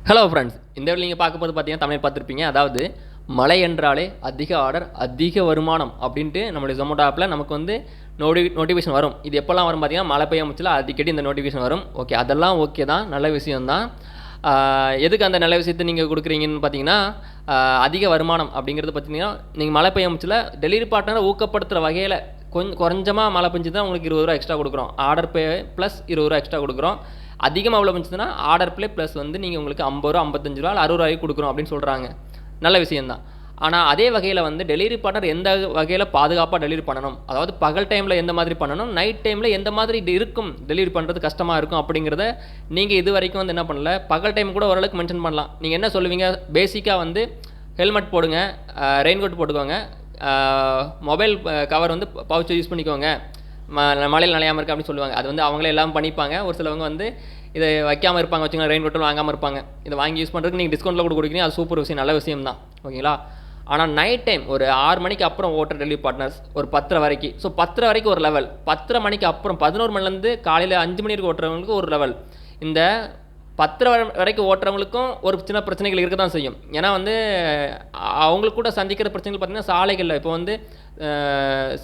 Hello friends, இந்த video நீங்கள் பார்க்கும்போது பார்த்தீங்கன்னா தமிழ் பார்த்துருப்பீங்க. அதாவது மழை என்றாலே அதிக ஆர்டர் அதிக வருமானம் அப்படின்ட்டு நம்மளுடைய ஜொமேட்டோ ஆப்பில் நமக்கு வந்து நோட்டிஃபிகேஷன் வரும். இது எப்போல்லாம் வரும் பார்த்தீங்கன்னா மழை பெய்ய முச்சில் அடிக்கடி இந்த நோட்டிஃபிகேஷன் வரும். ஓகே, அதெல்லாம் ஓகே தான், நல்ல விஷயம்தான். எதுக்கு அந்த நல்ல விஷயத்தை நீங்கள் கொடுக்குறீங்கன்னு பார்த்தீங்கன்னா அதிக வருமானம் அப்படிங்கிறது பார்த்தீங்கன்னா நீங்கள் மழை பெய்ய முச்சில் டெலிவரி பார்ட்னரை ஊக்கப்படுத்துகிற வகையில் கொஞ்சமாக மழை பெஞ்சு தான் உங்களுக்கு 20 ரூபா எக்ஸ்ட்ரா கொடுக்குறோம். ஆர்டர் பே ப்ளஸ் 20 ரூபா எக்ஸ்ட்ரா கொடுக்குறோம். அதிகமாக எவ்வளோ பெஞ்சுதுன்னா ஆர்டர் ப்ளே ப்ளஸ் வந்து நீங்கள் உங்களுக்கு 50 ரூபா 55 ரூபா 60 ரூபாய்க்கு கொடுக்குறோம் அப்படின்னு சொல்கிறாங்க. நல்ல விஷயந்தான். ஆனால் அதே வகையில் வந்து டெலிவரி பார்ட்னர் எந்த வகையில் பாதுகாப்பாக டெலிவரி பண்ணணும், அதாவது பகல் டைமில் எந்த மாதிரி பண்ணணும், நைட் டைமில் எந்த மாதிரி இருக்கும் டெலிவரி பண்ணுறது கஷ்டமாக இருக்கும் அப்படிங்கிறத நீங்கள் இது வரைக்கும் வந்து என்ன பண்ணல. பகல் டைம் கூட ஓரளவுக்கு மென்ஷன் பண்ணலாம். நீங்கள் என்ன சொல்லுவீங்க, பேசிக்காக வந்து ஹெல்மெட் போடுங்க, ரெயின்கோட் போட்டுக்கோங்க, மொபைல் கவர் வந்து பவுச் யூஸ் பண்ணிக்கோங்க, மழையில் நனையாமல் இருக்குது அப்படின்னு சொல்லுவாங்க. அது வந்து அவங்களே எல்லாம் பண்ணிப்பாங்க. ஒரு சிலவங்க வந்து இதை வைக்காமல் இருப்பாங்க, வச்சுக்கலாம், ரெயின் கோட்டும் வாங்காமல் இருப்பாங்க. இதை வாங்கி யூஸ் பண்ணுறதுக்கு நீங்கள் டிஸ்கவுண்ட்டில் கூட கொடுக்குறீங்க, அது சூப்பர் விஷயம், நல்ல விஷயம் தான். ஓகேங்களா. ஆனால் நைட் டைம் ஒரு 6 மணிக்கு அப்புறம் ஓட்டுற டெலிவரி பார்ட்னர்ஸ் ஒரு 10:30 வரைக்கும், ஸோ 10:30 வரைக்கும் ஒரு லெவல், 10:30 மணிக்கு அப்புறம் 11 மணிலேருந்து காலையில் 5 மணி வரைக்கும் ஓட்டுறவங்களுக்கு ஒரு லெவல். இந்த 10:30 வரைக்கும் ஓட்டுறவங்களுக்கும் ஒரு சின்ன பிரச்சனைகள் இருக்க தான் செய்யும். ஏன்னா வந்து அவங்களுக்கு கூட சந்திக்கிற பிரச்சனைகள் பார்த்திங்கன்னா சாலைகளில் இப்போ வந்து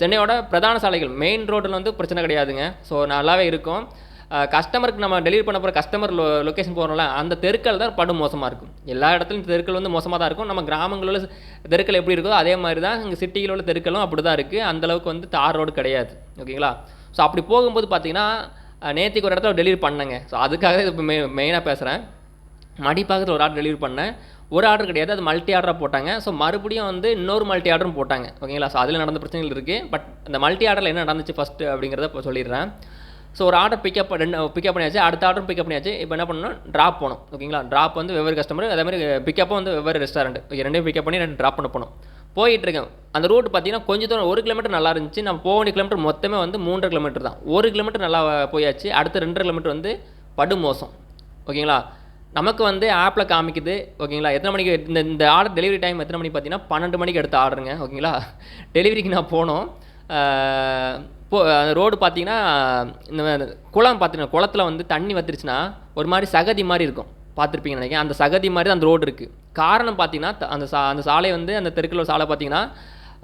சென்னையோட பிரதான சாலைகள் மெயின் ரோட்டில் வந்து பிரச்சனை கிடையாதுங்க. ஸோ நல்லாவே இருக்கும். கஸ்டமருக்கு நம்ம டெலிவரி பண்ண போகிற கஸ்டமர் லொக்கேஷன் போகிறோம்ல, அந்த தெருக்கள் தான் படும் மோசமாக இருக்கும். எல்லா இடத்துலையும் தெருக்கள் வந்து மோசமாக தான் இருக்கும். நம்ம கிராமங்களில் தெருக்கள் எப்படி இருக்கோ அதே மாதிரி தான் இங்கே சிட்டியில் உள்ள தெருக்களும் அப்படி தான் இருக்குது. அந்தளவுக்கு வந்து தார் ரோடு கிடையாது. ஓகேங்களா. ஸோ அப்படி போகும்போது பார்த்திங்கன்னா நேற்றுக்கு ஒரு இடத்துல டெலிவரி பண்ணேங்க. ஸோ அதுக்காக இப்போ மெயினாக பேசுகிறேன். மடிப்பாக்கத்தில் ஒரு ஆர்டர் டெலிவரி பண்ணேன். ஒரு ஆர்டர் கிடையாது, அது மல்டி ஆர்டராக போட்டாங்க. ஸோ மறுபடியும் வந்து இன்னொரு மல்டி ஆர்டரும் போட்டாங்க. ஓகேங்களா. ஸோ அதில் நடந்த பிரச்சனைகள் இருக்குது. பட் அந்த மல்டி ஆர்டரில் என்ன நடந்துச்சு ஃபஸ்ட்டு அப்படிங்கிறத இப்போ சொல்லிடுறேன். ஸோ ஒரு ஆர்டர் பிக்கப் பண்ணியாச்சு, அடுத்த ஆர்டரும் பிக்கப் பண்ணியாச்சு. இப்போ என்ன பண்ணணும், ட்ராப் போகணும். ஓகேங்களா. ட்ராப் வந்து வெவ்வேறு கஸ்டமர், அதே மாதிரி பிக்கப்பும் வந்து வெவ்வேறு ரெஸ்டாரண்ட். ரெண்டையும் பிக்கப் பண்ணி 2 ட்ராப் பண்ண போகணும். போயிட்டுருக்கேன். அந்த ரூட் பார்த்தீங்கன்னா கொஞ்சம் தூரம் 1 கிலோமீட்டர் நல்லா இருந்துச்சு. நம்ம போக வேண்டிய கிலோமீட்டர் மொத்தமே வந்து 3.5 கிலோமீட்டர் தான். 1 கிலோமீட்டர் நல்லா போயாச்சு, அடுத்த 2.5 கிலோமீட்டர் வந்து படு மோசம். ஓகேங்களா. நமக்கு வந்து ஆப்பில் காமிக்குது. ஓகேங்களா. எத்தனை மணிக்கு இந்த ஆர்டர் டெலிவரி டைம் எத்தனை மணிக்கு பார்த்தீங்கன்னா 12 மணிக்கு எடுத்த ஆர்டருங்க. ஓகேங்களா. டெலிவரிக்கு நான் போனோம். ரோடு பார்த்தீங்கன்னா இந்த குளம் பார்த்தீங்கன்னா குளத்தில் வந்து தண்ணி வத்திருச்சுன்னா ஒரு மாதிரி சகதி மாதிரி இருக்கும், பார்த்துருப்பீங்கன்னு நினைக்கிறேன். அந்த சகதி மாதிரி அந்த ரோடு இருக்குது. காரணம் பார்த்தீங்கன்னா அந்த சாலை வந்து அந்த தெருக்கில் சாலை பார்த்தீங்கன்னா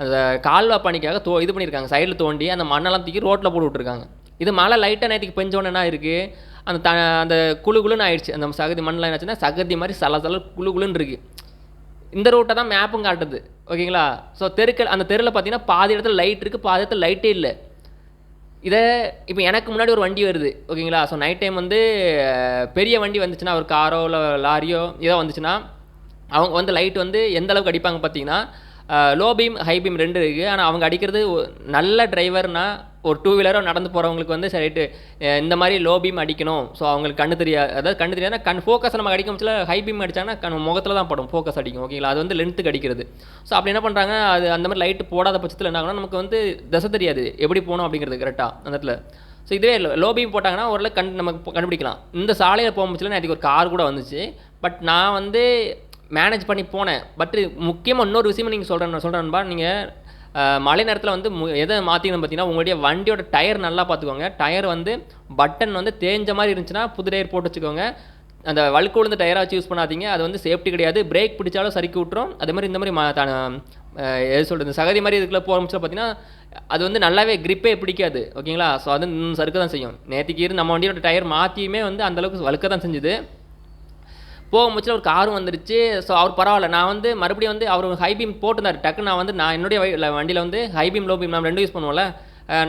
அந்த கால்வா பணிக்காக இது பண்ணியிருக்காங்க, சைடில் தோண்டி அந்த மண்ணெல்லாம் தூக்கி ரோட்டில் போட்டு விட்ருக்காங்க. இது மழை லைட்டாக நேற்றுக்கு பெஞ்சோன்னு என்ன இருக்குது, அந்த குழுன்னு ஆயிடுச்சு. அந்த சகதி மண்ணெலாம் என்னாச்சுன்னா சகதி மாதிரி சல குழுன்னு இருக்குது. இந்த ரூட்டை தான் மேப்பும் காட்டுது. ஓகேங்களா. ஸோ அந்த தெருவில் பார்த்தீங்கன்னா பாதி இடத்துல லைட் இருக்குது, பாதி இடத்துல லைட்டே இல்லை. இதை இப்போ எனக்கு முன்னாடி ஒரு வண்டி வருது. ஓகேங்களா. ஸோ நைட் டைம் வந்து பெரிய வண்டி வந்துச்சுன்னா, ஒரு காரோ இல்லை லாரியோ ஏதோ வந்துச்சுன்னா அவங்க வந்து லைட் வந்து எந்த அளவுக்கு அடிப்பாங்க பார்த்தீங்கன்னா, லோ பீம் ஹை பீம் 2 இருக்குது. ஆனால் அவங்க அடிக்கிறது நல்ல டிரைவர்னால் ஒரு 2 வீலரோ நடந்து போகிறவங்களுக்கு வந்து சரிட்டு இந்த மாதிரி லோ பீம் அடிக்கணும். ஸோ அவங்களுக்கு கண்ணு தெரியாது, அதாவது கண்ணு தெரியாதுன்னா ஃபோக்கஸ் நம்ம அடிக்க முடியல. ஹை பீம் அடித்தாங்கன்னா முகத்தில் தான் படும், ஃபோக்கஸ் அடிக்கும். ஓகேங்களா. அது வந்து லென்த்துக்கு அடிக்கிறது. ஸோ அப்படி என்ன பண்ணுறாங்க, அது அந்த மாதிரி லைட்டு போடாத பட்சத்தில் என்ன ஆகுனா நமக்கு வந்து திசை தெரியாது எப்படி போகணும் அப்படிங்கிறது கரெக்டாக அந்த இடத்துல. ஸோ இதுவே லோ பீம் போட்டாங்கன்னா ஓரளவுக்கு நமக்கு கண்டுபிடிக்கலாம். இந்த சாலையில் போக முடியல. எனக்கு ஒரு கார் கூட வந்துச்சு. பட் நான் வந்து மேனேஜ் பண்ணி போனேன். பட் முக்கியமாக இன்னொரு விஷயமும் நீங்கள் சொல்கிறேன்பா, நீங்கள் மழை நேரத்தில் வந்து எதை மாற்றிக்கணும் பார்த்தீங்கன்னா, உங்களுடைய வண்டியோட டயர் நல்லா பார்த்துக்கோங்க. டயர் வந்து பட்டன் வந்து தேஞ்ச மாதிரி இருந்துச்சுன்னா புது டயர் போட்டு வச்சுக்கோங்க. அந்த வழுக்கு விழுந்த டயராக வச்சு யூஸ் பண்ணாதீங்க, அது வந்து சேஃப்டி கிடையாது. பிரேக் பிடிச்சாலும் சறுக்கி விட்டுரும். அதே மாதிரி இந்த மாதிரி எது சொல்கிறது, சகதி மாதிரி இதுக்குள்ளே போக முடிச்சு பார்த்தீங்கன்னா அது வந்து நல்லாவே கிரிப்பே பிடிக்காது. ஓகேங்களா. ஸோ அது சறுக்க தான் செய்யும். நேற்றுக்கு நம்ம வண்டியோட டயர் மாற்றியுமே வந்து அந்தளவுக்கு வழுக்க தான் செஞ்சுது. போக முச்சில் ஒரு காரும் வந்துருச்சு. ஸோ அவர் பரவாயில்ல. நான் வந்து மறுபடியும் வந்து அவர் ஹை பீம் போட்டுருந்தார். டக்குன்னு நான் என்னுடைய வண்டியில் வந்து ஹை பீம் லோ பீம் நம்ம 2 யூஸ் பண்ணுவோம்ல.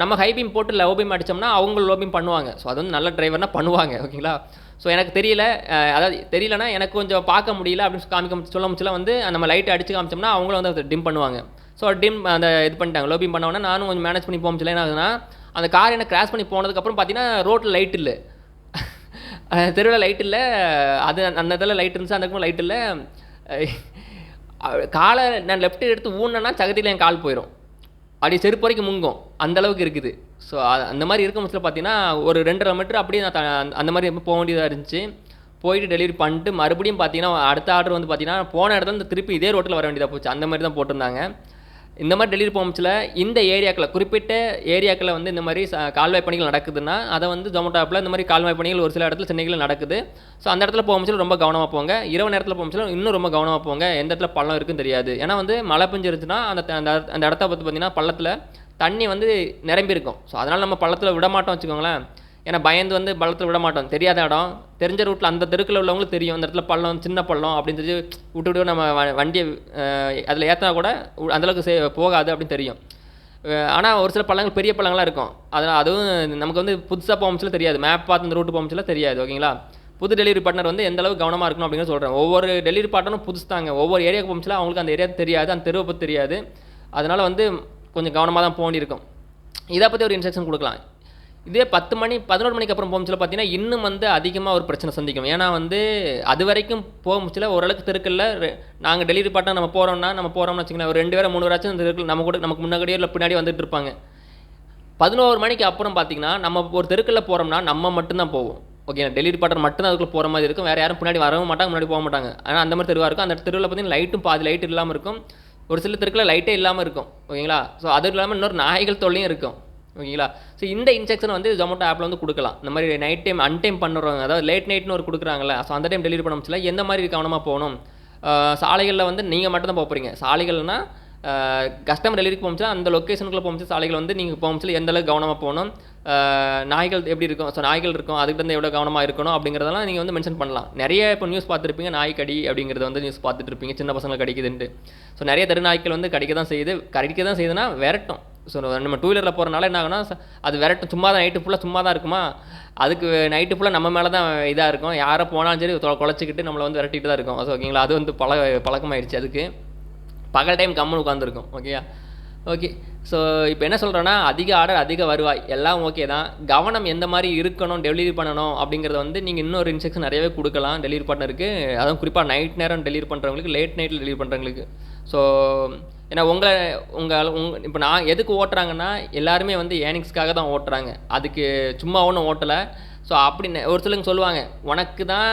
நம்ம ஹை பீம் போட்டு லோ பீம் அடித்தோம்னா அவங்க லோ பீம் பண்ணுவாங்க. ஸோ அது வந்து நல்ல டிரைவர்னால் பண்ணுவாங்க. ஓகேங்களா. ஸோ எனக்கு தெரியல, அதாவது தெரியலனா எனக்கு கொஞ்சம் பார்க்க முடியல அப்படின்னு சொல்ல முடியல. வந்து நம்ம லைட்டை அடித்து காமிச்சோம்னா அவங்களும் வந்து டிம் பண்ணுவாங்க. ஸோ டிம் அந்த இது பண்ணிட்டாங்க, லோ பீம் பண்ணோன்னா நானும் கொஞ்சம் மேனேஜ் பண்ணி போக முடியல. என்ன ஆகுதுன்னா, அந்த கார் என்ன கிராஸ் பண்ணி போனதுக்கப்புறம் பார்த்தீங்கன்னா ரோட்டில் லைட் இல்லை, தெருவில் லைட் இல்லை. அது அந்த இதில் லைட் இருந்துச்சு, அந்த லைட் இல்லை. காலை நான் லெஃப்ட்டு எடுத்து ஊன்னா சகதியில் என் கால் போயிடும், அப்படி செருப்பு வரைக்கும் முங்கும், அந்தளவுக்கு இருக்குது. ஸோ அந்த மாதிரி இருக்க முச்சில் பார்த்தீங்கன்னா ஒரு 2.5 மீட்டர் அப்படியே நான் அந்த மாதிரி போக வேண்டியதாக இருந்துச்சு. போயிட்டு டெலிவரி பண்ணிட்டு மறுபடியும் பார்த்தீங்கன்னா அடுத்த ஆர்டர் வந்து பார்த்தீங்கன்னா போன இடத்துல திருப்பி இதே ரோட்டில் வர வேண்டியதாக போச்சு. அந்த மாதிரி தான் போட்டிருந்தாங்க. இந்த மாதிரி டெலிவரி போகும்போதுல இந்த ஏரியாக்களில் குறிப்பிட்ட ஏரியாக்களில் வந்து இந்த மாதிரி கால்வாய் பணிகள் நடக்குதுன்னா அதை வந்து ஜொமேட்டோ ஆப்பில் இந்த மாதிரி கால்வாய் பணிகள் ஒரு சில இடத்துல சென்னைகளில் நடக்குது. ஸோ அந்த இடத்துல போகும்போது ரொம்ப கவனமாக போங்க. இரவு நேரத்தில் போகும்போது இன்னும் ரொம்ப கவனமாக போங்க. எந்த இடத்துல பள்ளம் இருக்குன்னு தெரியாது. ஏன்னா வந்து மழை பெஞ்சிருச்சுன்னா அந்த இடத்த பற்றி பார்த்தீங்கன்னா பள்ளத்தில் தண்ணி வந்து நிரம்பி இருக்கும். ஸோ அதனால் நம்ம பள்ளத்தில் விட மாட்டோம் வச்சுக்கோங்களேன். ஏன்னா பயந்து வந்து பள்ளத்தில் விட மாட்டோம். தெரியாத இடம், தெரிஞ்ச ரூட்டில் அந்த தெருக்கில் உள்ளவங்களுக்கு தெரியும் இந்த இடத்துல பள்ளம், சின்ன பள்ளம் அப்படின்னு சொல்லி விட்டு நம்ம வண்டியை அதில் ஏற்றினா கூட அந்தளவுக்கு போகாது அப்படின்னு தெரியும். ஆனால் ஒரு சில பள்ளங்கள் பெரிய பள்ளங்களாக இருக்கும். அதனால் அதுவும் நமக்கு வந்து புதுசாக போகும்போதுல தெரியாது. மேப் பார்த்து இந்த ரூட்டு போகும்போதுல தெரியாது. ஓகேங்களா? புது டெலிவரி பார்ட்னர் வந்து எந்த அளவுக்கு கவனமாக இருக்கணும் அப்படின்னு சொல்கிறேன். ஒவ்வொரு டெலிவரி பார்ட்னரும் புதுசு தாங்க. ஒவ்வொரு ஏரியாவுக்கு போகும்போதுல அவங்களுக்கு அந்த ஏரியா தெரியாது, அந்த தெருவை பற்றி தெரியாது. அதனால் வந்து கொஞ்சம் கவனமாக தான் போக வேண்டியிருக்கும். இதை பற்றி ஒரு இன்ஸ்ட்ரக்ஷன் கொடுக்கலாம். இதே 10 மணி 11 மணிக்கு அப்புறம் போகும்போது பார்த்தீங்கன்னா இன்னும் வந்து அதிகமாக ஒரு பிரச்சனை சந்திக்கும். ஏன்னா வந்து அது வரைக்கும் போகும்போதுல ஓரளவுக்கு தெருக்கல்ல நாங்கள் டெலிவரி பார்ட்னர் நம்ம போகிறோம்னு வச்சுக்கோங்களேன், ஒரு 2 பேரை 3 பேராச்சும் இந்த தெருக்கள் நமக்கு முன்னாடியே இல்லை பின்னாடி வந்துட்டு இருப்பாங்க. 11 மணிக்கு அப்புறம் பார்த்தீங்கன்னா நம்ம ஒரு தெருக்கல்ல போகிறோம்னா நம்ம மட்டும்தான் போவோம். ஓகே, டெலிவரி பார்ட்னர் மட்டும்தான் அதுக்குள்ளே போகிற மாதிரி இருக்கும். வேறு யாரும் பின்னாடி வரவும் மாட்டாங்க, முன்னாடி போக மாட்டாங்க. ஆனால் அந்த மாதிரி தெருவாக இருக்கும். அந்த தெருவில் பார்த்தீங்கன்னா லைட்டும் பாதி லைட் இல்லாமல் இருக்கும். ஒரு சில தெருக்கில் லைட்டே இல்லாமல் இருக்கும். ஓகேங்களா? ஸோ அது இல்லாமல் இன்னொரு நாய்கள் தொல்லையும் இருக்கும். ஓகேங்களா? ஸோ இந்த இன்ஸ்ட்ரக்ஷன் வந்து ஜொமேட்டோ ஆப்பில் வந்து கொடுக்கலாம். இந்த மாதிரி நைட் டைம் அன்டைம் பண்ணுறவங்க, அதாவது லேட் நைட்னு ஒரு கொடுக்குறாங்கல்ல, ஸோ அந்த டைம் டெலிவரி பண்ண முடியல எந்த மாதிரி கவனமாக போகணும். சாலைகளில் வந்து நீங்கள் மட்டும் தான் போகிறீங்க. சாலைகள்னால் கஸ்டமர் டெலிவரிக்கு போகும்போது அந்த லொக்கேஷனுக்குள்ளே போகும்போது சாலைகள் வந்து நீங்கள் போகும்போது எந்த அளவுக்கு கவனமாக போகணும், நாய்கள் எப்படி இருக்கும், ஸோ நாய்கள் இருக்கும் அதுக்கு வந்து எவ்வளோ கவனமாக இருக்கணும் அப்படிங்கிறதெல்லாம் நீங்கள் வந்து மென்ஷன் பண்ணலாம். நிறைய இப்போ நியூஸ் பார்த்துருப்பீங்க, நாய் கடி அப்படிங்கிறத வந்து நியூஸ் பார்த்துட்டு இருப்பீங்க, சின்ன பசங்களை கடிக்குதுன்ட்டு. ஸோ நிறைய தெரு நாய்க்கள் வந்து கடிக்க தான் செய்யுதுன்னா விரட்டும். ஸோ நம்ம 2 வீலரில் போகிறனால என்ன ஆகுனா அது விரட்டும். சும்மா தான் நைட்டு ஃபுல்லாக சும்மா தான் இருக்குமா, அதுக்கு நைட்டு ஃபுல்லாக நம்ம மேலே தான் இதாக இருக்கும். யாரை போனாலும் சரி குலைச்சிக்கிட்டு நம்மளை வந்து விரட்டிட்டு தான் இருக்கும். ஸோ ஓகேங்களா? அது வந்து பழக்கமாயிடுச்சு. அதுக்கு பகல் டைம் கம்முன்னு உட்காந்துருக்கும். ஓகேயா? ஓகே. ஸோ இப்போ என்ன சொல்கிறேன்னா, அதிக ஆர்டர் அதிக வருவாய் எல்லாம் ஓகே தான். கவனம் எந்த மாதிரி இருக்கணும், டெலிவரி பண்ணணும் அப்படிங்கிறத வந்து நீங்கள் இன்னொரு இன்ஸ்ட்ரக்ஷன் நிறையவே கொடுக்கலாம் டெலிவரி பார்ட்னருக்கு. அதுவும் குறிப்பாக நைட் நேரம் டெலிவரி பண்ணுறவங்களுக்கு, லேட் நைட்டில் டெலிவரி பண்ணுறவங்களுக்கு. ஸோ ஏன்னா இப்போ நான் எதுக்கு ஓட்டுறாங்கன்னா எல்லாருமே வந்து ஏர்னிங்ஸ்க்காக தான் ஓட்டுறாங்க. அதுக்கு சும்மா ஒன்றும் ஓட்டலை. ஸோ அப்படின்னு ஒரு சிலங்க சொல்லுவாங்க, உனக்கு தான்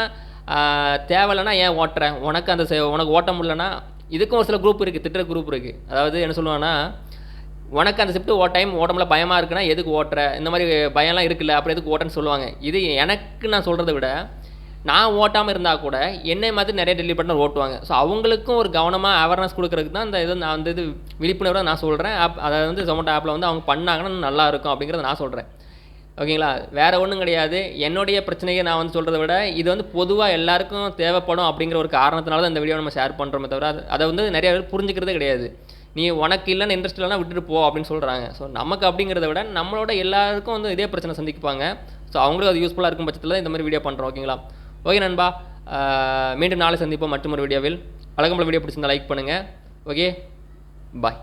தேவையில்லைன்னா ஏன் ஓட்டுறேன், உனக்கு ஓட்ட முடியலன்னா. இதுக்கும் ஒரு சில குரூப் இருக்குது, திட்டுற குரூப் இருக்குது. அதாவது என்ன சொல்லுவாங்கன்னா, உனக்கு அந்த ஷிஃப்ட்டு ஓட்டமில்ல பயமாக இருக்குன்னா எதுக்கு ஓட்டுற, இந்த மாதிரி பயம்லாம் இருக்குல்ல அப்புறம் எதுக்கு ஓட்டன்னு சொல்லுவாங்க. இது எனக்கு நான் சொல்கிறத விட நான் ஓட்டாமல் இருந்தால் கூட என்னை மாதிரி நிறைய டெலிவரி பார்ட்னர் ஓட்டுவாங்க. ஸோ அவங்களுக்கும் ஒரு கவனமாக அவேர்னஸ் கொடுக்குறதுக்கு தான் நான் இது விழிப்புணர்வை நான் சொல்கிறேன். அதை வந்து ஜொமேட்டோ ஆப்பில் வந்து அவங்க பண்ணாங்கன்னா நல்லாயிருக்கும் அப்படிங்கிறத நான் சொல்கிறேன். ஓகேங்களா? வேறு ஒன்றும் கிடையாது. என்னுடைய பிரச்சனையை நான் வந்து சொல்கிறத விட இது வந்து பொதுவாக எல்லாருக்கும் தேவைப்படும் அப்படிங்கிற ஒரு காரணத்தினால தான் இந்த வீடியோ நம்ம ஷேர் பண்ணுறோமே தவிர அதை வந்து நிறைய பேர் புரிஞ்சுக்கிறதே கிடையாது. நீ உனக்கு இல்லைன்னு இன்ட்ரெஸ்ட் இல்லைனா விட்டுட்டு போ அப்படின்னு சொல்கிறாங்க. ஸோ நமக்கு அப்படிங்கிறத விட நம்மளோட எல்லாருக்கும் வந்து இதே பிரச்சனை சந்திப்பாங்க. ஸோ அவங்களும் அது யூஸ்ஃபுல்லாக இருக்கும் பட்சத்தில் இந்த மாதிரி வீடியோ பண்ணுறோம். ஓகேங்களா? ஓகே நண்பா, மீண்டும் நாளை சந்திப்போம் மற்றொரு வீடியோவில். வழக்கம்போல வீடியோ பிடிச்சிருந்தா லைக் பண்ணுங்கள். ஓகே, பாய்.